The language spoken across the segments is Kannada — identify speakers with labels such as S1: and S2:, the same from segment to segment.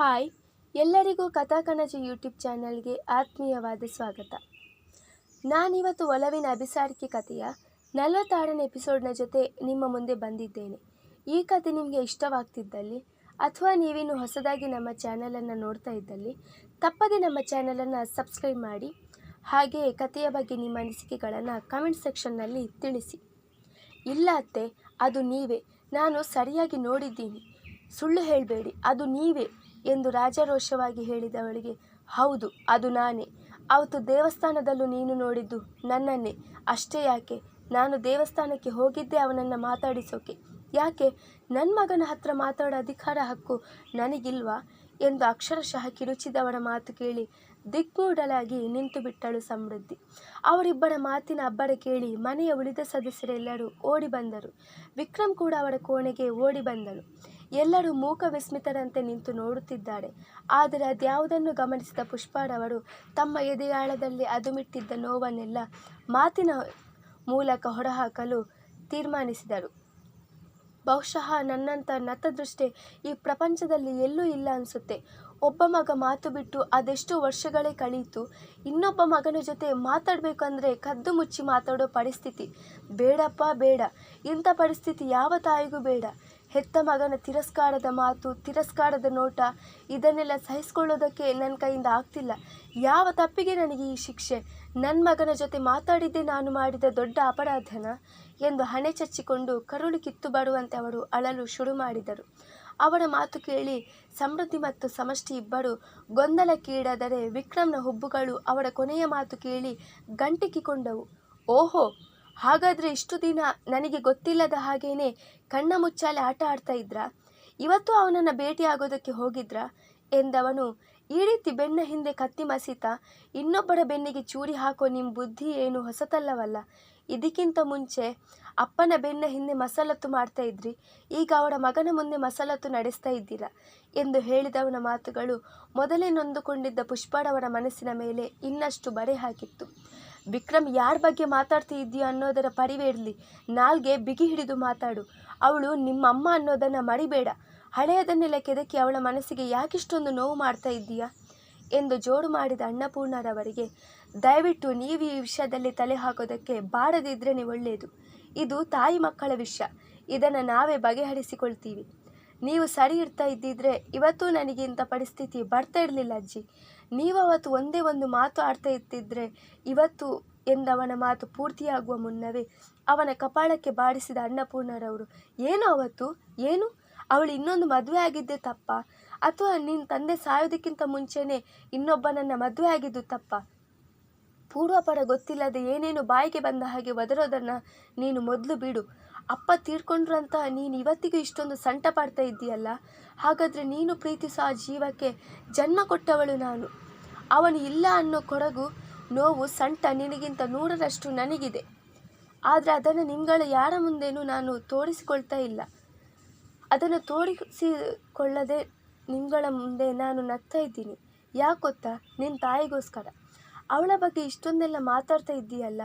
S1: ಹಾಯ್ ಎಲ್ಲರಿಗೂ ಕಥಾಕಣಜ ಯೂಟ್ಯೂಬ್ ಚಾನಲ್ಗೆ ಆತ್ಮೀಯವಾದ ಸ್ವಾಗತ. ನಾನಿವತ್ತು ಒಲವಿನ ಅಭಿಸಾರಿಕೆ ಕಥೆಯ 46ನೇ ಎಪಿಸೋಡ್ನ ಜೊತೆ ನಿಮ್ಮ ಮುಂದೆ ಬಂದಿದ್ದೇನೆ. ಈ ಕಥೆ ನಿಮಗೆ ಇಷ್ಟವಾಗ್ತಿದ್ದಲ್ಲಿ ಅಥವಾ ನೀವಿನ್ನು ಹೊಸದಾಗಿ ನಮ್ಮ ಚಾನಲನ್ನು ನೋಡ್ತಾ ಇದ್ದಲ್ಲಿ ತಪ್ಪದೆ ನಮ್ಮ ಚಾನಲನ್ನು ಸಬ್ಸ್ಕ್ರೈಬ್ ಮಾಡಿ, ಹಾಗೆ ಕಥೆಯ ಬಗ್ಗೆ ನಿಮ್ಮ ಅನಿಸಿಕೆಗಳನ್ನು ಕಮೆಂಟ್ ಸೆಕ್ಷನ್ನಲ್ಲಿ ತಿಳಿಸಿ. ಇಲ್ಲ ಅತ್ತೆ, ಅದು ನೀವೇ, ನಾನು ಸರಿಯಾಗಿ ನೋಡಿದ್ದೀನಿ, ಸುಳ್ಳು ಹೇಳಬೇಡಿ, ಅದು ನೀವೇ ಎಂದು ರಾಜಾರೋಷವಾಗಿ ಹೇಳಿದವಳಿಗೆ, ಹೌದು ಅದು ನಾನೇ, ಅವತ್ತು ದೇವಸ್ಥಾನದಲ್ಲೂ ನೀನು ನೋಡಿದ್ದು ನನ್ನನ್ನೇ. ಅಷ್ಟೇ ಯಾಕೆ, ನಾನು ದೇವಸ್ಥಾನಕ್ಕೆ ಹೋಗಿದ್ದೆ ಅವನನ್ನು ಮಾತಾಡಿಸೋಕೆ. ಯಾಕೆ, ನನ್ನ ಮಗನ ಹತ್ರ ಮಾತಾಡೋ ಅಧಿಕಾರ ಹಕ್ಕು ನನಗಿಲ್ವಾ ಎಂದು ಅಕ್ಷರಶಃ ಕಿರುಚಿದವರ ಮಾತು ಕೇಳಿ ದಿಗ್ಮೂಢಳಾಗಿ ನಿಂತು ಬಿಟ್ಟಳು ಸಮೃದ್ಧಿ. ಅವರಿಬ್ಬರ ಮಾತಿನ ಅಬ್ಬರ ಕೇಳಿ ಮನೆಯ ಉಳಿದ ಸದಸ್ಯರೆಲ್ಲರೂ ಓಡಿ ಬಂದರು. ವಿಕ್ರಮ್ ಕೂಡ ಅವರ ಕೋಣೆಗೆ ಓಡಿ ಬಂದಳು. ಎಲ್ಲರೂ ಮೂಕ ವಿಸ್ಮಿತರಂತೆ ನಿಂತು ನೋಡುತ್ತಿದ್ದಾರೆ. ಆದರೆ ಅದ್ಯಾವುದನ್ನು ಗಮನಿಸಿದ ಪುಷ್ಪಾರವರು ತಮ್ಮ ಎದೆಯಾಳದಲ್ಲಿ ಅದುಮಿಟ್ಟಿದ್ದ ನೋವನ್ನೆಲ್ಲ ಮಾತಿನ ಮೂಲಕ ಹೊರಹಾಕಲು ತೀರ್ಮಾನಿಸಿದರು. ಬಹುಶಃ ನನ್ನಂಥ ನತದೃಷ್ಟೆ ಈ ಪ್ರಪಂಚದಲ್ಲಿ ಎಲ್ಲೂ ಇಲ್ಲ ಅನಿಸುತ್ತೆ. ಒಬ್ಬ ಮಗ ಮಾತು ಬಿಟ್ಟು ಅದೆಷ್ಟು ವರ್ಷಗಳೇ ಕಳೆಯಿತು, ಇನ್ನೊಬ್ಬ ಮಗನ ಜೊತೆ ಮಾತಾಡಬೇಕಂದ್ರೆ ಕದ್ದು ಮುಚ್ಚಿ ಮಾತಾಡೋ ಪರಿಸ್ಥಿತಿ. ಬೇಡಪ್ಪ ಬೇಡ, ಇಂಥ ಪರಿಸ್ಥಿತಿ ಯಾವ ತಾಯಿಗೂ ಬೇಡ. ಹೆತ್ತ ಮಗನ ತಿರಸ್ಕಾರದ ಮಾತು, ತಿರಸ್ಕಾರದ ನೋಟ, ಇದನ್ನೆಲ್ಲ ಸಹಿಸ್ಕೊಳ್ಳೋದಕ್ಕೆ ನನ್ನ ಕೈಯಿಂದ ಆಗ್ತಿಲ್ಲ. ಯಾವ ತಪ್ಪಿಗೆ ನನಗೆ ಈ ಶಿಕ್ಷೆ? ನನ್ನ ಮಗನ ಜೊತೆ ಮಾತಾಡಿದ್ದೇ ನಾನು ಮಾಡಿದ ದೊಡ್ಡ ಅಪರಾಧನ ಎಂದು ಹಣೆ ಚಚ್ಚಿಕೊಂಡು ಕರುಳು ಕಿತ್ತು ಬರುವಂತೆ ಅವರು ಅಳಲು ಶುರು ಮಾಡಿದರು. ಅವರ ಮಾತು ಕೇಳಿ ಸಮೃದ್ಧಿ ಮತ್ತು ಸಮಷ್ಟಿ ಇಬ್ಬರು ಗೊಂದಲಕ್ಕೀಡಾದರೆ ವಿಕ್ರಮ್ನ ಹುಬ್ಬುಗಳು ಅವರ ಕೊನೆಯ ಮಾತು ಕೇಳಿ ಗಂಟಿಕ್ಕಿಕೊಂಡವು. ಓಹೋ, ಹಾಗಾದರೆ ಇಷ್ಟು ದಿನ ನನಗೆ ಗೊತ್ತಿಲ್ಲದ ಹಾಗೇನೆ ಕಣ್ಣ ಮುಚ್ಚಾಲೆ ಆಟ ಆಡ್ತಾ ಇದ್ರಾ? ಇವತ್ತು ಅವನನ್ನು ಭೇಟಿಯಾಗೋದಕ್ಕೆ ಹೋಗಿದ್ರಾ ಎಂದವನು. ಈ ರೀತಿ ಬೆನ್ನ ಹಿಂದೆ ಕತ್ತಿ ಮಸೀತ ಇನ್ನೊಬ್ಬರ ಬೆನ್ನಿಗೆ ಚೂರಿ ಹಾಕೋ ನಿಮ್ಮ ಬುದ್ಧಿ ಏನು ಹೊಸತಲ್ಲವಲ್ಲ. ಇದಕ್ಕಿಂತ ಮುಂಚೆ ಅಪ್ಪನ ಬೆನ್ನ ಹಿಂದೆ ಮಸಲತ್ತು ಮಾಡ್ತಾ ಇದ್ರಿ, ಈಗ ಅವರ ಮಗನ ಮುಂದೆ ಮಸಲತ್ತು ನಡೆಸ್ತಾ ಇದ್ದೀರಾ ಎಂದು ಹೇಳಿದವನ ಮಾತುಗಳು ಮೊದಲೇ ನೊಂದುಕೊಂಡಿದ್ದ ಪುಷ್ಪಾರವರ ಮನಸ್ಸಿನ ಮೇಲೆ ಇನ್ನಷ್ಟು ಬರೆ ಹಾಕಿತ್ತು. ವಿಕ್ರಮ್ ಯಾರ ಬಗ್ಗೆ ಮಾತಾಡ್ತಾ ಇದೆಯೋ ಅನ್ನೋದರ ಪರಿವೇ ಇರಲಿ, ನಾಲ್ಗೆ ಬಿಗಿ ಹಿಡಿದು ಮಾತಾಡು. ಅವಳು ನಿಮ್ಮಮ್ಮ ಅನ್ನೋದನ್ನು ಮರಿಬೇಡ. ಹಳೆಯದನ್ನೆಲ್ಲ ಕೆದಕಿ ಅವಳ ಮನಸ್ಸಿಗೆ ಯಾಕಿಷ್ಟೊಂದು ನೋವು ಮಾಡ್ತಾ ಇದ್ದೀಯಾ ಎಂದು ಜೋಡು ಮಾಡಿದ ಅನ್ನಪೂರ್ಣರವರಿಗೆ, ದಯವಿಟ್ಟು ನೀವು ಈ ವಿಷಯದಲ್ಲಿ ತಲೆ ಹಾಕೋದಕ್ಕೆ ಬಾರದಿದ್ರೇ ಒಳ್ಳೆಯದು. ಇದು ತಾಯಿ ಮಕ್ಕಳ ವಿಷಯ, ಇದನ್ನು ನಾವೇ ಬಗೆಹರಿಸಿಕೊಳ್ತೀವಿ. ನೀವು ಸರಿ ಇರ್ತಾ ಇದ್ದಿದ್ರೆ ಇವತ್ತು ನನಗೆ ಇಂಥ ಪರಿಸ್ಥಿತಿ ಬರ್ತಾ ಇರಲಿಲ್ಲ ಅಜ್ಜಿ. ನೀವು ಅವತ್ತು ಒಂದೇ ಒಂದು ಮಾತು ಆಡ್ತಾ ಇರ್ತಿದ್ರೆ ಇವತ್ತು ಎಂದವನ ಮಾತು ಪೂರ್ತಿಯಾಗುವ ಮುನ್ನವೇ ಅವನ ಕಪಾಳಕ್ಕೆ ಬಾರಿಸಿದ ಅನ್ನಪೂರ್ಣರವರು, ಏನು ಅವತ್ತು ಏನು? ಅವಳು ಇನ್ನೊಂದು ಮದುವೆ ಆಗಿದ್ದೇ ತಪ್ಪ, ಅಥವಾ ನಿನ್ನ ತಂದೆ ಸಾಯೋದಕ್ಕಿಂತ ಮುಂಚೆನೇ ಇನ್ನೊಬ್ಬನನ್ನು ಮದುವೆ ಆಗಿದ್ದು ತಪ್ಪ? ಪೂರ್ವಪರ ಗೊತ್ತಿಲ್ಲದೆ ಏನೇನು ಬಾಯಿಗೆ ಬಂದ ಹಾಗೆ ಒದರೋದನ್ನು ನೀನು ಮೊದಲು ಬಿಡು. ಅಪ್ಪ ತೀರ್ಕೊಂಡ್ರು ಅಂತ ನೀನು ಇವತ್ತಿಗೂ ಇಷ್ಟೊಂದು ಸಂಟ ಪಡ್ತಾ ಇದ್ದೀಯಲ್ಲ, ಹಾಗಾದರೆ ನೀನು ಪ್ರೀತಿಸೋ ಆ ಜೀವಕ್ಕೆ ಜನ್ಮ ಕೊಟ್ಟವಳು ನಾನು. ಅವನು ಇಲ್ಲ ಅನ್ನೋ ಕೊರಗು, ನೋವು, ಸಂಟ ನಿನಗಿಂತ 100ರಷ್ಟು ನನಗಿದೆ. ಆದರೆ ಅದನ್ನು ನಿಮ್ಗಳ ಯಾರ ಮುಂದೆನೂ ನಾನು ತೋರಿಸಿಕೊಳ್ತಾ ಇಲ್ಲ. ಅದನ್ನು ತೋರಿಸಿಕೊಳ್ಳದೆ ನಿಮ್ಗಳ ಮುಂದೆ ನಾನು ನಗ್ತಾ ಇದ್ದೀನಿ. ಯಾಕೆ ಗೊತ್ತಾ? ನಿನ್ನ ತಾಯಿಗೋಸ್ಕರ. ಅವಳ ಬಗ್ಗೆ ಇಷ್ಟೊಂದೆಲ್ಲ ಮಾತಾಡ್ತಾ ಇದ್ದೀಯಲ್ಲ,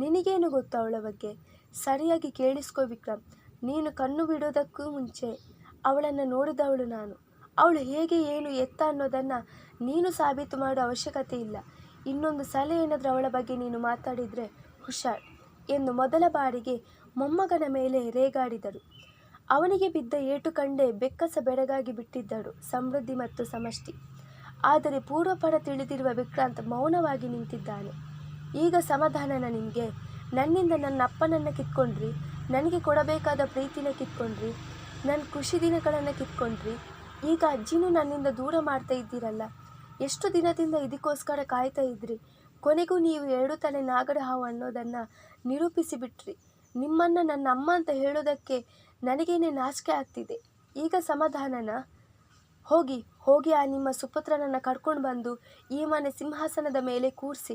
S1: ನಿನಗೇನು ಗೊತ್ತು ಅವಳ ಬಗ್ಗೆ? ಸರಿಯಾಗಿ ಕೇಳಿಸ್ಕೋ ವಿಕ್ರಮ್, ನೀನು ಕಣ್ಣು ಬಿಡೋದಕ್ಕೂ ಮುಂಚೆ ಅವಳನ್ನು ನೋಡಿದವಳು ನಾನು. ಅವಳು ಹೇಗೆ, ಏನು, ಎತ್ತ ಅನ್ನೋದನ್ನು ನೀನು ಸಾಬೀತು ಮಾಡೋ ಅವಶ್ಯಕತೆ ಇಲ್ಲ. ಇನ್ನೊಂದು ಸಲ ಏನಾದರೂ ಅವಳ ಬಗ್ಗೆ ನೀನು ಮಾತಾಡಿದರೆ ಹುಷಾರ್ ಎಂದು ಮೊದಲ ಬಾರಿಗೆ ಮೊಮ್ಮಗನ ಮೇಲೆ ರೇಗಾಡಿದರು. ಅವನಿಗೆ ಬಿದ್ದ ಏಟು ಕಂಡೇ ಬೆಕ್ಕಸ ಬೆರಗಾಗಿ ಬಿಟ್ಟಿದ್ದರು ಸಮೃದ್ಧಿ ಮತ್ತು ಸಮಷ್ಟಿ. ಆದರೆ ಪೂರ್ವಪರ ತಿಳಿದಿರುವ ವಿಕ್ರಾಂತ್ ಮೌನವಾಗಿ ನಿಂತಿದ್ದಾನೆ. ಈಗ ಸಮಾಧಾನನ ನಿಮಗೆ? ನನ್ನಿಂದ ನನ್ನ ಅಪ್ಪನನ್ನು ಕಿತ್ಕೊಂಡ್ರಿ, ನನಗೆ ಕೊಡಬೇಕಾದ ಪ್ರೀತಿನ ಕಿತ್ಕೊಂಡ್ರಿ, ನನ್ನ ಖುಷಿ ದಿನಗಳನ್ನು ಕಿತ್ಕೊಂಡ್ರಿ. ಈಗ ಅಜ್ಜಿನೂ ನನ್ನಿಂದ ದೂರ ಮಾಡ್ತಾ ಇದ್ದೀರಲ್ಲ. ಎಷ್ಟು ದಿನದಿಂದ ಇದಕ್ಕೋಸ್ಕರ ಕಾಯ್ತಾ ಇದ್ರಿ. ಕೊನೆಗೂ ನೀವು 2 ತಲೆ ನಾಗರ ಹಾವು ಅನ್ನೋದನ್ನು ನಿರೂಪಿಸಿಬಿಟ್ರಿ. ನಿಮ್ಮನ್ನು ನನ್ನ ಅಮ್ಮ ಅಂತ ಹೇಳೋದಕ್ಕೆ ನನಗೇನೆ ನಾಚಿಕೆ ಆಗ್ತಿದೆ. ಈಗ ಸಮಾಧಾನನ? ಹೋಗಿ ಹೋಗಿ ಆ ನಿಮ್ಮ ಸುಪುತ್ರನನ್ನು ಕರ್ಕೊಂಡು ಬಂದು ಈ ಮನೆ ಸಿಂಹಾಸನದ ಮೇಲೆ ಕೂರಿಸಿ.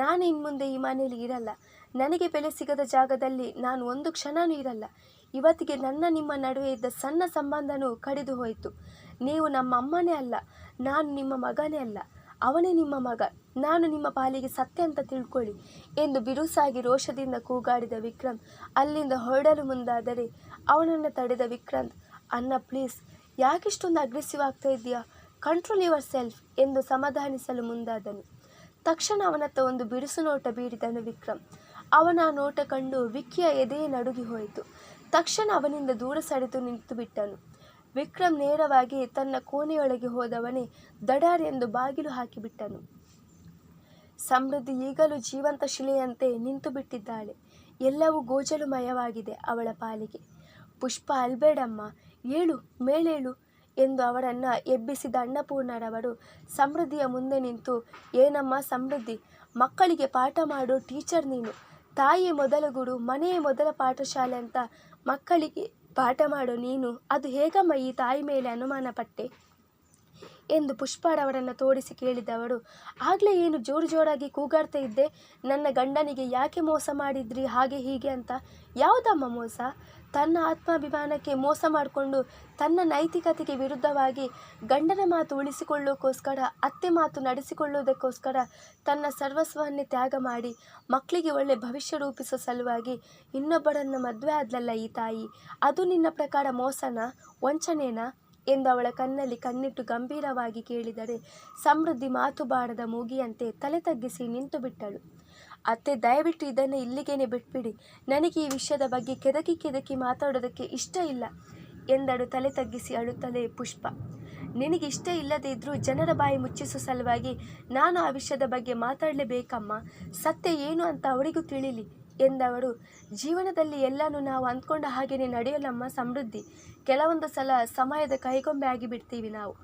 S1: ನಾನು ಇನ್ಮುಂದೆ ಈ ಮನೆಯಲ್ಲಿ ಇರಲ್ಲ. ನನಗೆ ಬೆಲೆ ಸಿಗದ ಜಾಗದಲ್ಲಿ ನಾನು ಒಂದು ಕ್ಷಣವೂ ಇರಲ್ಲ. ಇವತ್ತಿಗೆ ನನ್ನ ನಿಮ್ಮ ನಡುವೆ ಇದ್ದ ಸಣ್ಣ ಸಂಬಂಧನೂ ಕಡಿದು ಹೋಯಿತು. ನೀವು ನಮ್ಮ ಅಮ್ಮನೇ ಅಲ್ಲ, ನಾನು ನಿಮ್ಮ ಮಗನೇ ಅಲ್ಲ, ಅವನೇ ನಿಮ್ಮ ಮಗ. ನಾನು ನಿಮ್ಮ ಪಾಲಿಗೆ ಸತ್ಯ ಅಂತ ತಿಳ್ಕೊಳ್ಳಿ ಎಂದು ಬಿರುಸಾಗಿ ರೋಷದಿಂದ ಕೂಗಾಡಿದ ವಿಕ್ರಮ್ ಅಲ್ಲಿಂದ ಹೊರಡಲು ಮುಂದಾದರೆ ಅವನನ್ನು ತಡೆದ ವಿಕ್ರಾಂತ್, ಅಣ್ಣ ಪ್ಲೀಸ್, ಯಾಕಿಷ್ಟೊಂದು ಅಗ್ರೆಸಿವ್ ಆಗ್ತಾ ಇದೆಯಾ? ಕಂಟ್ರೋಲ್ ಯುವರ್ ಸೆಲ್ಫ್ ಎಂದು ಸಮಾಧಾನಿಸಲು ಮುಂದಾದನು. ತಕ್ಷಣ ಅವನತ್ತ ಒಂದು ಬಿರುಸು ನೋಟ ಬೀರಿದನು ವಿಕ್ರಮ್. ಅವನ ಆ ನೋಟ ಕಂಡು ವಿಕ್ಕಿಯ ಎದೆಯೇ ನಡುಗಿ ಹೋಯಿತು. ತಕ್ಷಣ ಅವನಿಂದ ದೂರ ಸರಿದು ನಿಂತು ಬಿಟ್ಟನು. ವಿಕ್ರಮ್ ನೇರವಾಗಿ ತನ್ನ ಕೋಣೆಯೊಳಗೆ ಹೋದವನೇ ದಡಾರ್ ಎಂದು ಬಾಗಿಲು ಹಾಕಿಬಿಟ್ಟನು. ಸಮೃದ್ಧಿ ಈಗಲೂ ಜೀವಂತ ಶಿಲೆಯಂತೆ ನಿಂತು ಬಿಟ್ಟಿದ್ದಾಳೆ. ಎಲ್ಲವೂ ಗೋಜಲುಮಯವಾಗಿದೆ ಅವಳ ಪಾಲಿಗೆ. ಪುಷ್ಪ, ಅಲ್ಬೇಡಮ್ಮ, ಏಳು, ಮೇಲೇಳು ಎಂದು ಅವರನ್ನು ಎಬ್ಬಿಸಿದ ಅನ್ನಪೂರ್ಣರವರು ಸಮೃದ್ಧಿಯ ಮುಂದೆ ನಿಂತು, ಏನಮ್ಮ ಸಮೃದ್ಧಿ, ಮಕ್ಕಳಿಗೆ ಪಾಠ ಮಾಡೋ ಟೀಚರ್ ನೀನು. ತಾಯಿಯೇ ಮೊದಲ ಗುರು, ಮನೆಯೇ ಮೊದಲ ಪಾಠಶಾಲೆ ಅಂತ ಮಕ್ಕಳಿಗೆ ಪಾಠ ಮಾಡೋ ನೀನು ಅದು ಹೇಗಮ್ಮ ಈ ತಾಯಿ ಮೇಲೆ ಅನುಮಾನ ಪಟ್ಟೆ ಎಂದು ಪುಷ್ಪಾರವರನ್ನು ತೋರಿಸಿ ಕೇಳಿದವರು, ಆಗಲೇ ಏನು ಜೋರು ಜೋರಾಗಿ ಕೂಗಾಡ್ತಾ ಇದ್ದೆ, ನನ್ನ ಗಂಡನಿಗೆ ಯಾಕೆ ಮೋಸ ಮಾಡಿದ್ರಿ ಹಾಗೆ ಹೀಗೆ ಅಂತ. ಯಾವುದಮ್ಮ ಮೋಸ? ತನ್ನ ಆತ್ಮಾಭಿಮಾನಕ್ಕೆ ಮೋಸ ಮಾಡಿಕೊಂಡು ತನ್ನ ನೈತಿಕತೆಗೆ ವಿರುದ್ಧವಾಗಿ ಗಂಡನ ಮಾತು ಉಳಿಸಿಕೊಳ್ಳೋಕ್ಕೋಸ್ಕರ, ಅತ್ತೆ ಮಾತು ನಡೆಸಿಕೊಳ್ಳೋದಕ್ಕೋಸ್ಕರ ತನ್ನ ಸರ್ವಸ್ವವನ್ನೇ ತ್ಯಾಗ ಮಾಡಿ ಮಕ್ಕಳಿಗೆ ಒಳ್ಳೆ ಭವಿಷ್ಯ ರೂಪಿಸೋ ಸಲುವಾಗಿ ಇನ್ನೊಬ್ಬರನ್ನು ಮದುವೆ ಆದ್ಲಲ್ಲ ಈ ತಾಯಿ. ಅದು ನಿನ್ನ ಪ್ರಕಾರ ಮೋಸನಾ, ವಂಚನೆನಾ ಎಂದು ಅವಳ ಕಣ್ಣಲ್ಲಿ ಕಣ್ಣಿಟ್ಟು ಗಂಭೀರವಾಗಿ ಕೇಳಿದರೆ ಸಮೃದ್ಧಿ ಮಾತು ಬಾರದ ಮೂಗಿಯಂತೆ ತಲೆ ತಗ್ಗಿಸಿ ನಿಂತು ಬಿಟ್ಟಳು. ಅತ್ತೆ, ದಯವಿಟ್ಟು ಇದನ್ನು ಇಲ್ಲಿಗೇನೆ ಬಿಟ್ಬಿಡಿ. ನನಗೆ ಈ ವಿಷಯದ ಬಗ್ಗೆ ಕೆದಕಿ ಮಾತಾಡೋದಕ್ಕೆ ಇಷ್ಟ ಇಲ್ಲ ಎಂದಳು ತಲೆ ತಗ್ಗಿಸಿ ಅಳುತ್ತಲೇ ಪುಷ್ಪ. ನಿನಗೆ ಇಷ್ಟ ಇಲ್ಲದೇ ಇದ್ದರೂ ಜನರ ಬಾಯಿ ಮುಚ್ಚಿಸೋ ಸಲುವಾಗಿ ನಾನು ಆ ವಿಷಯದ ಬಗ್ಗೆ ಮಾತಾಡಲೇಬೇಕಮ್ಮ. ಸತ್ಯ ಏನು ಅಂತ ಅವರಿಗೂ ತಿಳಿಲಿ ಎಂದವರು, ಜೀವನದಲ್ಲಿ ಎಲ್ಲನೂ ನಾವು ಅಂದ್ಕೊಂಡ ಹಾಗೇನೆ ನಡೆಯಲ್ಲಮ್ಮ ಸಮೃದ್ಧಿ. ಕೆಲವೊಂದು ಸಲ ಸಮಯದ ಕೈಗೊಂಬೆ ಆಗಿಬಿಡ್ತೀವಿ ನಾವು.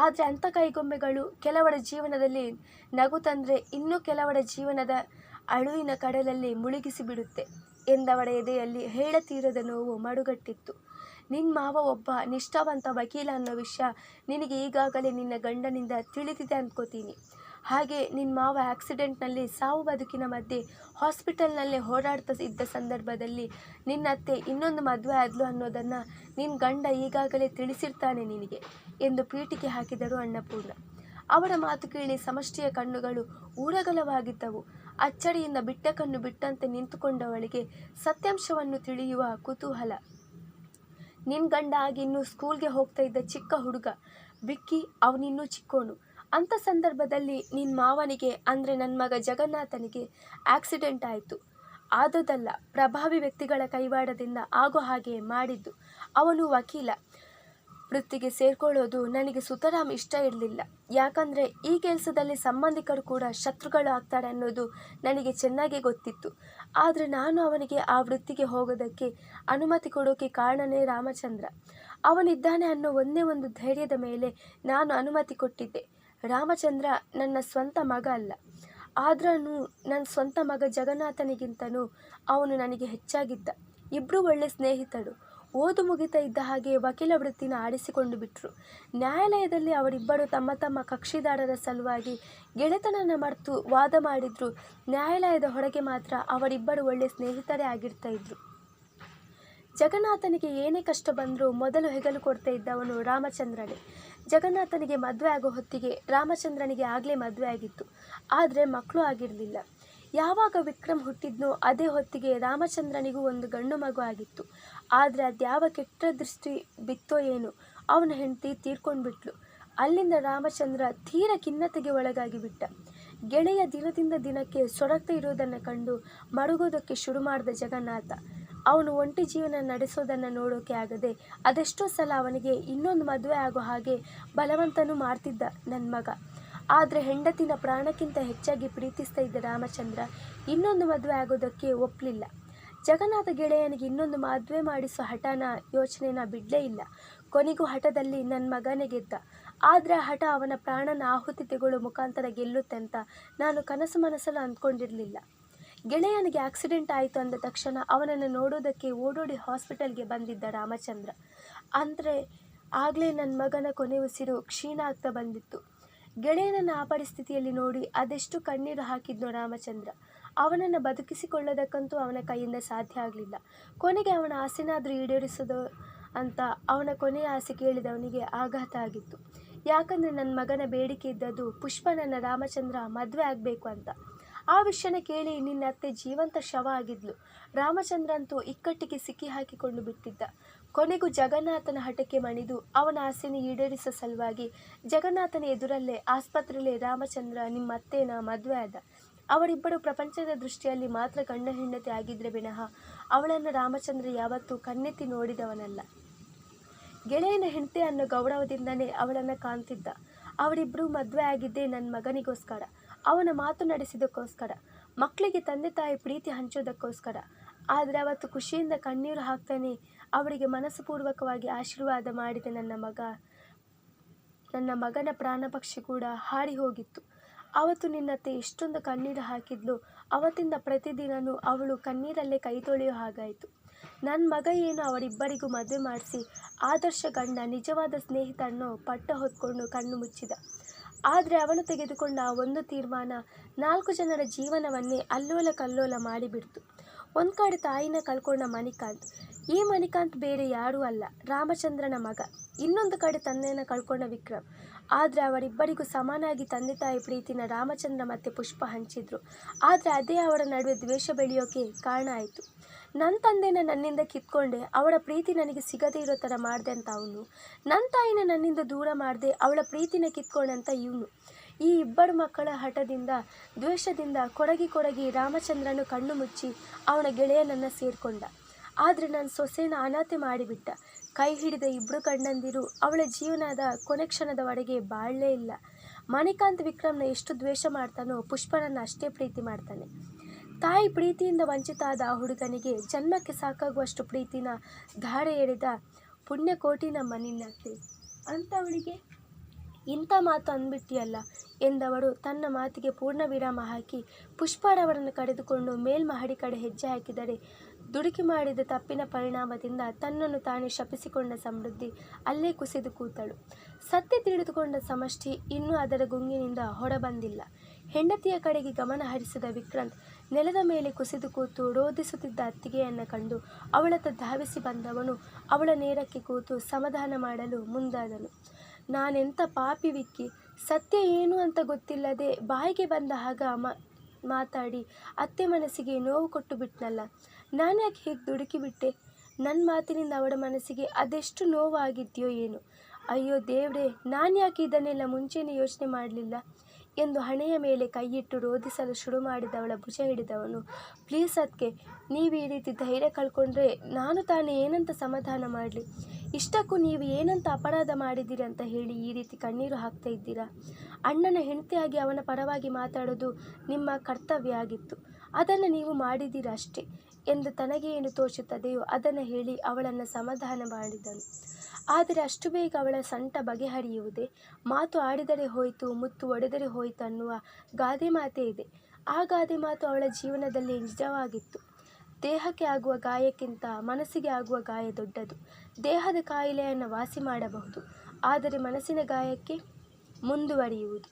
S1: ಆದರೆ ಅಂಥ ಕೈಗೊಂಬೆಗಳು ಕೆಲವರ ಜೀವನದಲ್ಲಿ ನಗು ತಂದರೆ ಇನ್ನೂ ಕೆಲವರ ಜೀವನದ ಅಳುವಿನ ಕಡಲಲ್ಲಿ ಮುಳುಗಿಸಿ ಬಿಡುತ್ತೆ ಎಂದವಳ ಎದೆಯಲ್ಲಿ ಹೇಳತೀರದ ನೋವು ಮಡುಗಟ್ಟಿತ್ತು. ನಿನ್ನ ಮಾವ ಒಬ್ಬ ನಿಷ್ಠಾವಂತ ವಕೀಲ ಅನ್ನೋ ವಿಷಯ ನಿನಗೆ ಈಗಾಗಲೇ ನಿನ್ನ ಗಂಡನಿಂದ ತಿಳಿದಿದೆ ಅಂದ್ಕೋತೀನಿ. ಹಾಗೆ ನಿನ್ನ ಮಾವ ಆಕ್ಸಿಡೆಂಟ್ನಲ್ಲಿ ಸಾವು ಬದುಕಿನ ಮಧ್ಯೆ ಹಾಸ್ಪಿಟಲ್ನಲ್ಲೇ ಓಡಾಡ್ತಾ ಇದ್ದ ಸಂದರ್ಭದಲ್ಲಿ ನಿನ್ನ ಅತ್ತೆ ಇನ್ನೊಂದು ಮದುವೆ ಆದ್ಲು ಅನ್ನೋದನ್ನು ನಿನ್ನ ಗಂಡ ಈಗಾಗಲೇ ತಿಳಿಸಿರ್ತಾನೆ ನಿನಗೆ ಎಂದು ಪೀಠಿಕೆ ಹಾಕಿದರು ಅನ್ನಪೂರ್ಣ. ಅವರ ಮಾತು ಕೇಳಿ ಸಮಷ್ಟಿಯ ಕಣ್ಣುಗಳು ಊರಗಲವಾಗಿದ್ದವು. ಅಚ್ಚರಿಯಿಂದ ಬಿಟ್ಟ ಕಣ್ಣು ಬಿಟ್ಟಂತೆ ನಿಂತುಕೊಂಡವಳಿಗೆ ಸತ್ಯಾಂಶವನ್ನು ತಿಳಿಯುವ ಕುತೂಹಲ. ನಿನ್ನ ಗಂಡ ಆಗಿ ಇನ್ನೂ ಸ್ಕೂಲ್ಗೆ ಹೋಗ್ತಾ ಇದ್ದ ಚಿಕ್ಕ ಹುಡುಗ ವಿಕ್ಕಿ, ಅವನಿನ್ನೂ ಚಿಕ್ಕೋನು. ಅಂಥ ಸಂದರ್ಭದಲ್ಲಿ ನಿನ್ನ ಮಾವನಿಗೆ ಅಂದರೆ ನನ್ನ ಮಗ ಜಗನ್ನಾಥನಿಗೆ ಆಕ್ಸಿಡೆಂಟ್ ಆಯಿತು. ಆದದಲ್ಲ, ಪ್ರಭಾವಿ ವ್ಯಕ್ತಿಗಳ ಕೈವಾಡದಿಂದ ಆಗೋ ಹಾಗೆ ಮಾಡಿದ್ದು. ಅವನು ವಕೀಲ ವೃತ್ತಿಗೆ ಸೇರ್ಕೊಳ್ಳೋದು ನನಗೆ ಸುತರಾಮ್ ಇಷ್ಟ ಇರಲಿಲ್ಲ. ಯಾಕಂದರೆ ಈ ಕೆಲಸದಲ್ಲಿ ಸಂಬಂಧಿಕರು ಕೂಡ ಶತ್ರುಗಳು ಆಗ್ತಾರೆ ಅನ್ನೋದು ನನಗೆ ಚೆನ್ನಾಗೇ ಗೊತ್ತಿತ್ತು. ಆದರೆ ನಾನು ಅವನಿಗೆ ಆ ವೃತ್ತಿಗೆ ಹೋಗೋದಕ್ಕೆ ಅನುಮತಿ ಕೊಡೋಕ್ಕೆ ಕಾರಣನೇ ರಾಮಚಂದ್ರ. ಅವನಿದ್ದಾನೆ ಅನ್ನೋ ಒಂದೇ ಒಂದು ಧೈರ್ಯದ ಮೇಲೆ ನಾನು ಅನುಮತಿ ಕೊಟ್ಟಿದ್ದೆ. ರಾಮಚಂದ್ರ ನನ್ನ ಸ್ವಂತ ಮಗ ಅಲ್ಲ, ಆದ್ರೂ ನನ್ನ ಸ್ವಂತ ಮಗ ಜಗನ್ನಾಥನಿಗಿಂತನೂ ಅವನು ನನಗೆ ಹೆಚ್ಚಾಗಿದ್ದ. ಇಬ್ಬರೂ ಒಳ್ಳೆ ಸ್ನೇಹಿತರು. ಓದು ಮುಗಿತಾ ಇದ್ದ ಹಾಗೆ ವಕೀಲ ವೃತ್ತಿನ ಆಡಿಸಿಕೊಂಡು ಬಿಟ್ಟರು. ನ್ಯಾಯಾಲಯದಲ್ಲಿ ಅವರಿಬ್ಬರು ತಮ್ಮ ಕಕ್ಷಿದಾರರ ಸಲುವಾಗಿ ಗೆಳೆತನನ ಮರೆತು ವಾದ ಮಾಡಿದ್ರು. ನ್ಯಾಯಾಲಯದ ಹೊರಗೆ ಮಾತ್ರ ಅವರಿಬ್ಬರು ಒಳ್ಳೆ ಸ್ನೇಹಿತರೇ ಆಗಿರ್ತಾ ಇದ್ರು. ಜಗನ್ನಾಥನಿಗೆ ಏನೇ ಕಷ್ಟ ಬಂದರೂ ಮೊದಲು ಹೆಗಲು ಕೊಡ್ತಾ ಇದ್ದವನು ರಾಮಚಂದ್ರನೇ. ಜಗನ್ನಾಥನಿಗೆ ಮದುವೆ ಆಗೋ ಹೊತ್ತಿಗೆ ರಾಮಚಂದ್ರನಿಗೆ ಆಗಲೇ ಮದುವೆ ಆಗಿತ್ತು. ಆದರೆ ಮಕ್ಕಳು ಆಗಿರಲಿಲ್ಲ. ಯಾವಾಗ ವಿಕ್ರಮ್ ಹುಟ್ಟಿದ್ನೋ ಅದೇ ಹೊತ್ತಿಗೆ ರಾಮಚಂದ್ರನಿಗೂ ಒಂದು ಗಂಡು ಮಗು ಆಗಿತ್ತು. ಆದರೆ ಅದ್ಯಾವ ಕೆಟ್ಟ ದೃಷ್ಟಿ ಬಿತ್ತೋ ಏನು, ಅವನ ಹೆಂಡತಿ ತೀರ್ಕೊಂಡ್ಬಿಟ್ಲು. ಅಲ್ಲಿಂದ ರಾಮಚಂದ್ರ ತೀರ ಖಿನ್ನತೆಗೆ ಒಳಗಾಗಿ ಬಿಟ್ಟ. ಗೆಳೆಯ ದಿನದಿಂದ ದಿನಕ್ಕೆ ಸೊರಗ್ತಾ ಇರೋದನ್ನು ಕಂಡು ಮರುಗೋದಕ್ಕೆ ಶುರು ಮಾಡಿದ ಜಗನ್ನಾಥ. ಅವನು ಒಂಟಿ ಜೀವನ ನಡೆಸೋದನ್ನು ನೋಡೋಕೆ ಆಗದೆ ಅದೆಷ್ಟೋ ಸಲ ಅವನಿಗೆ ಇನ್ನೊಂದು ಮದುವೆ ಆಗೋ ಹಾಗೆ ಬಲವಂತನೂ ಮಾಡ್ತಿದ್ದ ನನ್ನ ಮಗ. ಆದರೆ ಹೆಂಡತಿನ ಪ್ರಾಣಕ್ಕಿಂತ ಹೆಚ್ಚಾಗಿ ಪ್ರೀತಿಸ್ತಾ ಇದ್ದ ರಾಮಚಂದ್ರ ಇನ್ನೊಂದು ಮದುವೆ ಆಗೋದಕ್ಕೆ ಒಪ್ಪಲಿಲ್ಲ. ಜಗನ್ನಾಥ ಗೆಳೆಯನಿಗೆ ಇನ್ನೊಂದು ಮದುವೆ ಮಾಡಿಸೋ ಯೋಚನೆನ ಬಿಡಲೇ ಇಲ್ಲ. ಕೊನೆಗೂ ಹಠದಲ್ಲಿ ನನ್ನ ಮಗನೇ ಗೆದ್ದ. ಆದರೆ ಹಠ ಅವನ ಪ್ರಾಣನ ಆಹುತಿ ತೆಗೊಳ್ಳೋ ಮುಖಾಂತರ ಗೆಲ್ಲುತ್ತೆ ಅಂತ ನಾನು ಕನಸು ಮನಸ್ಸಲ್ಲಿ ಅಂದ್ಕೊಂಡಿರಲಿಲ್ಲ. ಗೆಳೆಯನಿಗೆ ಆಕ್ಸಿಡೆಂಟ್ ಆಯಿತು ಅಂದ ತಕ್ಷಣ ಅವನನ್ನು ನೋಡೋದಕ್ಕೆ ಓಡೋಡಿ ಹಾಸ್ಪಿಟಲ್ಗೆ ಬಂದಿದ್ದ ರಾಮಚಂದ್ರ. ಅಂದರೆ ಆಗಲೇ ನನ್ನ ಮಗನ ಕೊನೆ ಉಸಿರು ಕ್ಷೀಣ ಆಗ್ತಾ ಬಂದಿತ್ತು. ಗೆಳೆಯನನ್ನು ಆ ಪರಿಸ್ಥಿತಿಯಲ್ಲಿ ನೋಡಿ ಅದೆಷ್ಟು ಕಣ್ಣೀರು ಹಾಕಿದ್ನೋ ರಾಮಚಂದ್ರ. ಅವನನ್ನು ಬದುಕಿಸಿಕೊಳ್ಳೋದಕ್ಕಂತೂ ಅವನ ಕೈಯಿಂದ ಸಾಧ್ಯ ಆಗಲಿಲ್ಲ. ಕೊನೆಗೆ ಅವನ ಆಸೆನಾದರೂ ಈಡೇರಿಸೋದು ಅಂತ ಅವನ ಕೊನೆಯ ಆಸೆ ಕೇಳಿದವನಿಗೆ ಆಘಾತ ಆಗಿತ್ತು. ಯಾಕಂದರೆ ನನ್ನ ಮಗನ ಬೇಡಿಕೆ ಇದ್ದದ್ದು ಪುಷ್ಪನನ್ನು ರಾಮಚಂದ್ರ ಮದುವೆ ಆಗಬೇಕು ಅಂತ. ಆ ವಿಷಯನ ಕೇಳಿ ನಿನ್ನ ಅತ್ತೆ ಜೀವಂತ ಶವ ಆಗಿದ್ಲು. ರಾಮಚಂದ್ರ ಅಂತೂ ಇಕ್ಕಟ್ಟಿಗೆ ಸಿಕ್ಕಿ ಹಾಕಿಕೊಂಡು ಬಿಟ್ಟಿದ್ದ. ಕೊನೆಗೂ ಜಗನ್ನಾಥನ ಹಠಕ್ಕೆ ಮಣಿದು ಅವನ ಆಸೆಯನ್ನು ಈಡೇರಿಸೋ ಸಲುವಾಗಿ ಜಗನ್ನಾಥನ ಎದುರಲ್ಲೇ ಆಸ್ಪತ್ರೆಯಲ್ಲೇ ರಾಮಚಂದ್ರ ನಿಮ್ಮ ಅತ್ತೇನ ಮದುವೆ ಆದ. ಅವರಿಬ್ಬರು ಪ್ರಪಂಚದ ದೃಷ್ಟಿಯಲ್ಲಿ ಮಾತ್ರ ಗಂಡ ಹೆಂಡತಿ ಆಗಿದ್ರೆ ವಿನಃ ಅವಳನ್ನು ರಾಮಚಂದ್ರ ಯಾವತ್ತೂ ಕಣ್ಣೆತ್ತಿ ನೋಡಿದವನಲ್ಲ. ಗೆಳೆಯನ ಹೆಂಡತಿ ಅನ್ನೋ ಗೌರವದಿಂದನೇ ಅವಳನ್ನು ಕಾಣ್ತಿದ್ದ. ಅವರಿಬ್ಬರು ಮದುವೆ ಆಗಿದ್ದೇ ನನ್ನ ಮಗನಿಗೋಸ್ಕರ, ಅವನ ಮಾತು ನಡೆಸಿದಕ್ಕೋಸ್ಕರ, ಮಕ್ಕಳಿಗೆ ತಂದೆ ತಾಯಿ ಪ್ರೀತಿ ಹಂಚೋದಕ್ಕೋಸ್ಕರ. ಆದರೆ ಅವತ್ತು ಖುಷಿಯಿಂದ ಕಣ್ಣೀರು ಹಾಕ್ತಾನೆ ಅವಳಿಗೆ ಮನಸ್ಸುಪೂರ್ವಕವಾಗಿ ಆಶೀರ್ವಾದ ಮಾಡಿದ ನನ್ನ ಮಗನ ಪ್ರಾಣಪಕ್ಷಿ ಕೂಡ ಹಾರಿ ಹೋಗಿತ್ತು. ಅವತ್ತು ನಿನ್ನತ್ತೆ ಎಷ್ಟೊಂದು ಕಣ್ಣೀರು ಹಾಕಿದ್ಲು. ಅವತ್ತಿಂದ ಪ್ರತಿದಿನವೂ ಅವಳು ಕಣ್ಣೀರಲ್ಲೇ ಕೈ ತೊಳೆಯೋ ಹಾಗಾಯಿತು. ನನ್ನ ಮಗ ಏನು ಅವರಿಬ್ಬರಿಗೂ ಮದುವೆ ಮಾಡಿಸಿ ಆದರ್ಶ ಗಂಡ, ನಿಜವಾದ ಸ್ನೇಹಿತ ಅನ್ನೋ ಪಟ್ಟ ಹೊತ್ಕೊಂಡು ಕಣ್ಣು ಮುಚ್ಚಿದ. ಆದರೆ ಅವನು ತೆಗೆದುಕೊಂಡ ಆ ಒಂದು ತೀರ್ಮಾನ 4 ಜನರ ಜೀವನವನ್ನೇ ಅಲ್ಲೋಲ ಕಲ್ಲೋಲ ಮಾಡಿಬಿಡ್ತು. ಒಂದು ಕಡೆ ತಾಯಿನ ಕಳ್ಕೊಂಡ ಮಣಿಕಾಂತ್. ಈ ಮಣಿಕಾಂತ್ ಬೇರೆ ಯಾರೂ ಅಲ್ಲ, ರಾಮಚಂದ್ರನ ಮಗ. ಇನ್ನೊಂದು ಕಡೆ ತಂದೆಯನ್ನು ಕಳ್ಕೊಂಡ ವಿಕ್ರಮ್. ಆದರೆ ಅವರಿಬ್ಬರಿಗೂ ಸಮಾನಾಗಿ ತಂದೆ ತಾಯಿ ಪ್ರೀತಿನ ರಾಮಚಂದ್ರ ಮತ್ತು ಪುಷ್ಪ ಹಂಚಿದ್ರು. ಆದರೆ ಅದೇ ಅವರ ನಡುವೆ ದ್ವೇಷ ಬೆಳೆಯೋಕೆ ಕಾರಣ ಆಯಿತು. ನನ್ನ ತಂದೆನ ನನ್ನಿಂದ ಕಿತ್ಕೊಂಡೆ, ಅವಳ ಪ್ರೀತಿ ನನಗೆ ಸಿಗದೇ ಇರೋ ಥರ ಮಾಡಿದೆ ಅಂತ ಅವನು. ನನ್ನ ತಾಯಿನ ನನ್ನಿಂದ ದೂರ ಮಾಡಿದೆ, ಅವಳ ಪ್ರೀತಿನ ಕಿತ್ಕೊಂಡೆ ಅಂತ ಇವನು. ಈ ಇಬ್ಬರು ಮಕ್ಕಳ ಹಠದಿಂದ, ದ್ವೇಷದಿಂದ ಕೊರಗಿ ರಾಮಚಂದ್ರನು ಕಣ್ಣು ಮುಚ್ಚಿ ಅವನ ಗೆಳೆಯನನ್ನು ಸೇರಿಕೊಂಡ. ಆದರೆ ನನ್ನ ಸೊಸೆನ ಅನಾಥೆ ಮಾಡಿಬಿಟ್ಟ. ಕೈ ಹಿಡಿದ ಇಬ್ಬರು ಗಂಡಂದಿರು ಅವಳ ಜೀವನದ ಕೊನೆ ಕ್ಷಣದವರೆಗೆ ಬಾಳಲೇ ಇಲ್ಲ. ಮಣಿಕಾಂತ್ ವಿಕ್ರಮ್ನ ಎಷ್ಟು ದ್ವೇಷ ಮಾಡ್ತಾನೋ ಪುಷ್ಪನನ್ನು ಅಷ್ಟೇ ಪ್ರೀತಿ ಮಾಡ್ತಾನೆ. ತಾಯಿ ಪ್ರೀತಿಯಿಂದ ವಂಚಿತ ಆದ ಆ ಹುಡುಗನಿಗೆ ಜನ್ಮಕ್ಕೆ ಸಾಕಾಗುವಷ್ಟು ಪ್ರೀತಿನ ಧಾರೆ ಎರೆದ ಪುಣ್ಯಕೋಟಿ ನಮ್ಮ ನಿನ್ನತ್ತೆ. ಅಂಥವಳಿಗೆ ಇಂಥ ಮಾತು ಅಂದ್ಬಿಟ್ಟಿಯಲ್ಲ ಎಂದವಳು ತನ್ನ ಮಾತಿಗೆ ಪೂರ್ಣ ವಿರಾಮ ಹಾಕಿ ಪುಷ್ಪರವರನ್ನು ಕರೆದುಕೊಂಡು ಮೇಲ್ಮಹಡಿ ಕಡೆ ಹೆಜ್ಜೆ ಹಾಕಿದರೆ ದುಡುಕಿ ಮಾಡಿದ ತಪ್ಪಿನ ಪರಿಣಾಮದಿಂದ ತನ್ನನ್ನು ತಾನೇ ಶಪಿಸಿಕೊಂಡ ಸಮೃದ್ಧಿ ಅಲ್ಲೇ ಕುಸಿದು ಕೂತಳು. ಸತ್ಯ ತಿಳಿದುಕೊಂಡ ಸಮಷ್ಟಿ ಇನ್ನೂ ಅದರ ಗುಂಗಿನಿಂದ ಹೊರಬಂದಿಲ್ಲ. ಹೆಂಡತಿಯ ಕಡೆಗೆ ಗಮನ ಹರಿಸಿದ ವಿಕ್ರಾಂತ್ ನೆಲದ ಮೇಲೆ ಕುಸಿದು ಕೂತು ರೋಧಿಸುತ್ತಿದ್ದ ಅತ್ತಿಗೆಯನ್ನು ಕಂಡು ಅವಳತ್ತ ಧಾವಿಸಿ ಬಂದವನು ಅವಳ ನೇರಕ್ಕೆ ಕೂತು ಸಮಾಧಾನ ಮಾಡಲು ಮುಂದಾದನು. ನಾನೆಂಥ ಪಾಪಿ ವಿಕ್ಕಿ, ಸತ್ಯ ಏನು ಅಂತ ಗೊತ್ತಿಲ್ಲದೆ ಬಾಯಿಗೆ ಬಂದ ಹಾಗ ಮಾತಾಡಿ ಅತ್ತೆ ಮನಸ್ಸಿಗೆ ನೋವು ಕೊಟ್ಟು ಬಿಟ್ನಲ್ಲ. ನಾನು ಯಾಕೆ ಹೀಗೆ ದುಡುಕಿಬಿಟ್ಟೆ? ನನ್ನ ಮಾತಿನಿಂದ ಅವಳ ಮನಸ್ಸಿಗೆ ಅದೆಷ್ಟು ನೋವಾಗಿದೆಯೋ ಏನು. ಅಯ್ಯೋ ದೇವ್ರೇ, ನಾನು ಯಾಕೆ ಇದನ್ನೆಲ್ಲ ಮುಂಚೆನೇ ಯೋಚನೆ ಮಾಡಲಿಲ್ಲ ಎಂದು ಹಣೆಯ ಮೇಲೆ ಕೈಯಿಟ್ಟು ರೋಧಿಸಲು ಶುರು ಮಾಡಿದವಳ ಭುಜ ಹಿಡಿದವನು, ಪ್ಲೀಸ್ ಅದಕ್ಕೆ ನೀವು ಈ ರೀತಿ ಧೈರ್ಯ ಕಳ್ಕೊಂಡ್ರೆ ನಾನು ತಾನೇ ಏನಂತ ಸಮಾಧಾನ ಮಾಡಲಿ? ಇಷ್ಟಕ್ಕೂ ನೀವು ಏನಂತ ಅಪರಾಧ ಮಾಡಿದ್ದೀರಿ ಅಂತ ಹೇಳಿ ಈ ರೀತಿ ಕಣ್ಣೀರು ಹಾಕ್ತಾ ಇದ್ದೀರಾ? ಅಣ್ಣನ ಹೆಂಡತಿಯಾಗಿ ಅವನ ಪರವಾಗಿ ಮಾತಾಡೋದು ನಿಮ್ಮ ಕರ್ತವ್ಯ ಆಗಿತ್ತು, ಅದನ್ನು ನೀವು ಮಾಡಿದ್ದೀರ ಅಷ್ಟೇ ಎಂದು ತನಗೆ ಏನು ತೋಚುತ್ತದೆಯೋ ಅದನ್ನು ಹೇಳಿ ಅವಳನ್ನು ಸಮಾಧಾನ ಮಾಡಿದನು. ಆದರೆ ಅಷ್ಟು ಬೇಗ ಅವಳ ಸಂಟ ಬಗೆಹರಿಯುವುದೇ? ಮಾತು ಆಡಿದರೆ ಹೋಯಿತು, ಮುತ್ತು ಒಡೆದರೆ ಹೋಯಿತು ಅನ್ನುವ ಗಾದೆ ಮಾತೇ ಇದೆ. ಆ ಗಾದೆ ಮಾತು ಅವಳ ಜೀವನದಲ್ಲಿ ನಿಜವಾಗಿತ್ತು. ದೇಹಕ್ಕೆ ಆಗುವ ಗಾಯಕ್ಕಿಂತ ಮನಸ್ಸಿಗೆ ಆಗುವ ಗಾಯ ದೊಡ್ಡದು. ದೇಹದ ಕಾಯಿಲೆಯನ್ನು ವಾಸಿ ಮಾಡಬಹುದು, ಆದರೆ ಮನಸ್ಸಿನ ಗಾಯಕ್ಕೆ ಮುಂದುವರಿಯುವುದು